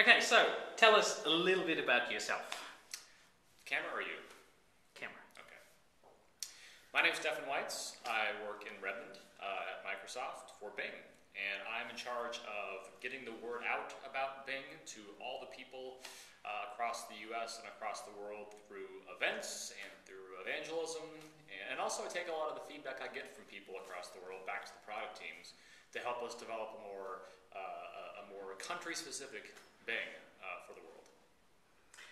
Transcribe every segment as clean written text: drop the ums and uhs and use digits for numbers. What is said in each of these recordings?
Okay, so tell us a little bit about yourself. Camera or you? Camera. Okay. My name's Stefan Weitz. I work in Redmond at Microsoft for Bing, and I'm in charge of getting the word out about Bing to all the people across the US and across the world through events and through evangelism, and also I take a lot of the feedback I get from people across the world back to the product teams to help us develop a more country-specific Bing for the world.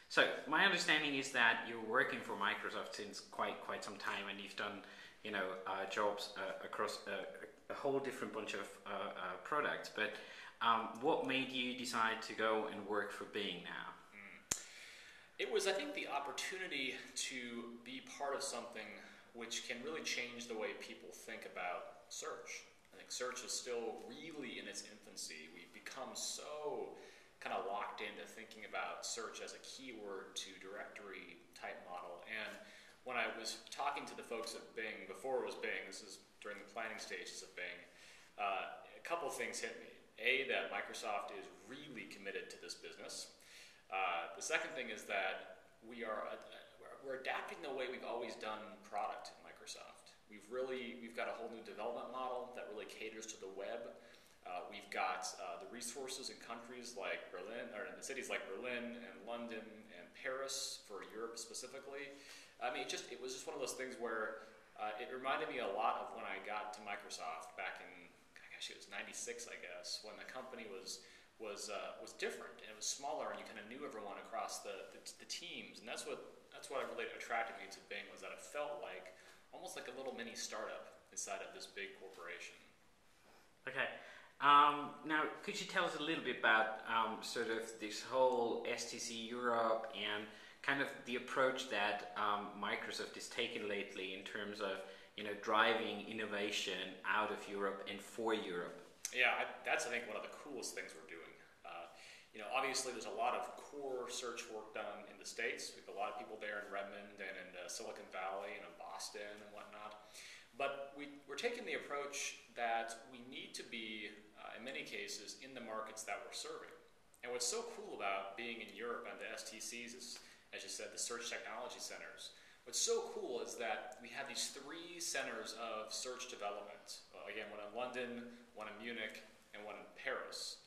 So my understanding is that you're working for Microsoft since quite some time, and you've done jobs across a whole different bunch of products. But what made you decide to go and work for Bing now? It was, I think, the opportunity to be part of something which can really change the way people think about search. I think search is still really in its infancy. We've become so kind of locked into thinking about search as a keyword to directory type model. And when I was talking to the folks at Bing, before it was Bing, this is during the planning stages of Bing, a couple of things hit me. A, that Microsoft is really committed to this business. The second thing is that we're adapting the way we've always done product at Microsoft. We've got a whole new development model that really caters to the web. We've got the resources in countries like Berlin, or in the cities like Berlin and London and Paris for Europe specifically. I mean, it was just one of those things where it reminded me a lot of when I got to Microsoft back in, gosh, it was '96, I guess, when the company was different and it was smaller, and you kind of knew everyone across the teams, and that's what really attracted me to Bing, was that it felt like almost like a little mini startup inside of this big corporation. Okay. Now, could you tell us a little bit about sort of this whole STC Europe and kind of the approach that Microsoft is taking lately in terms of driving innovation out of Europe and for Europe? Yeah, that's I think one of the coolest things we're doing. Obviously there's a lot of core search work done in the States. We have a lot of people there in Redmond and in Silicon Valley and in Boston and whatnot. But we're taking the approach that we need to be, in many cases, in the markets that we're serving. And what's so cool about being in Europe and the STCs is, as you said, the Search Technology Centers. What's so cool is that we have these 3 centers of search development. Again, one in London, one in Munich, and one in Paris.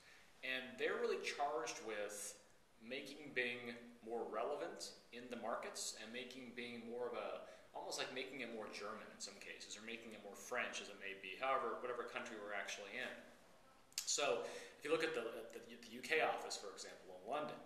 And they're really charged with making Bing more relevant in the markets and making Bing more of almost like making it more German in some cases, or making it more French as it may be, whatever country we're actually in. So if you look at the UK office, for example, in London,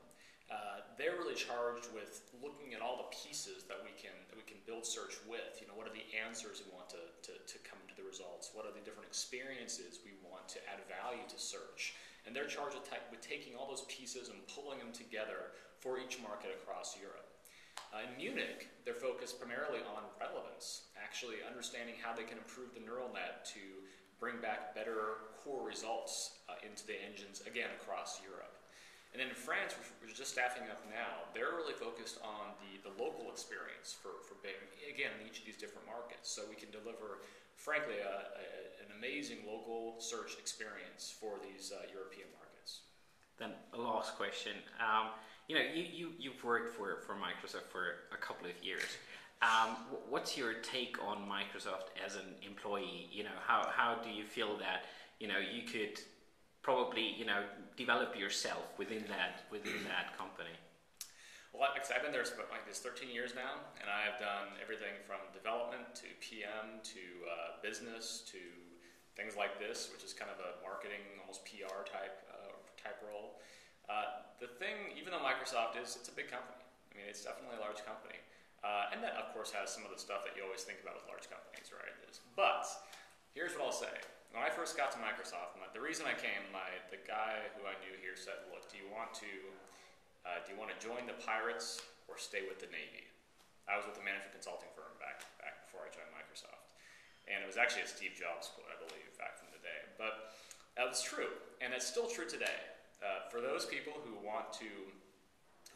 they're really charged with looking at all the pieces that we can build search with. What are the answers we want to come into the results? What are the different experiences we want to add value to search? And they're charged with taking all those pieces and pulling them together for each market across Europe. In Munich, they're focused primarily on relevance, actually understanding how they can improve the neural net to bring back better core results into the engines, again, across Europe. And then in France, which we're just staffing up now, they're really focused on the local experience for Bing, again, in each of these different markets. So we can deliver, frankly, an amazing local search experience for these European markets. Then a last question. You've worked for Microsoft for a couple of years. What's your take on Microsoft as an employee? How do you feel that you could probably develop yourself within that company? Well, like I said, I've been there for like this 13 years now, and I've done everything from development to PM to business to things like this, which is kind of a marketing, almost PR type role. The thing, even though Microsoft it's a big company. I mean, it's definitely a large company, and that of course has some of the stuff that you always think about with large companies, right? But here's what I'll say. When I first got to Microsoft, the reason I came, the guy who I knew here said, "Look, do you want to join the Pirates or stay with the Navy?" I was with a management consulting firm back before I joined Microsoft, and it was actually a Steve Jobs quote, I believe, back from the day. But that was true, and it's still true today. For those people who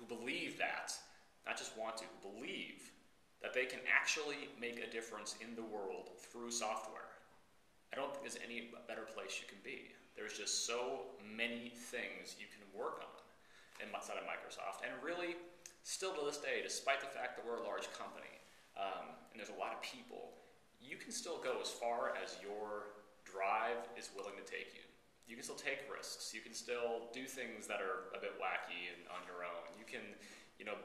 believe that, not just want to, believe that they can actually make a difference in the world through software, I don't think there's any better place you can be. there's just so many things you can work on inside of Microsoft. And really, still to this day, despite the fact that we're a large company, and there's a lot of people, you can still go as far as your drive is willing to take you. You can still take risks. You can still do things that are a bit wacky and on your own. You can,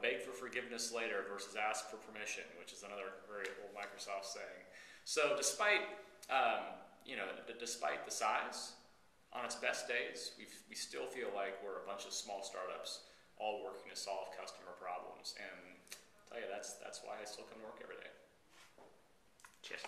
beg for forgiveness later versus ask for permission, which is another very old Microsoft saying. So despite despite the size, on its best days, we still feel like we're a bunch of small startups all working to solve customer problems. And I'll tell you, that's why I still come to work every day. Cheers.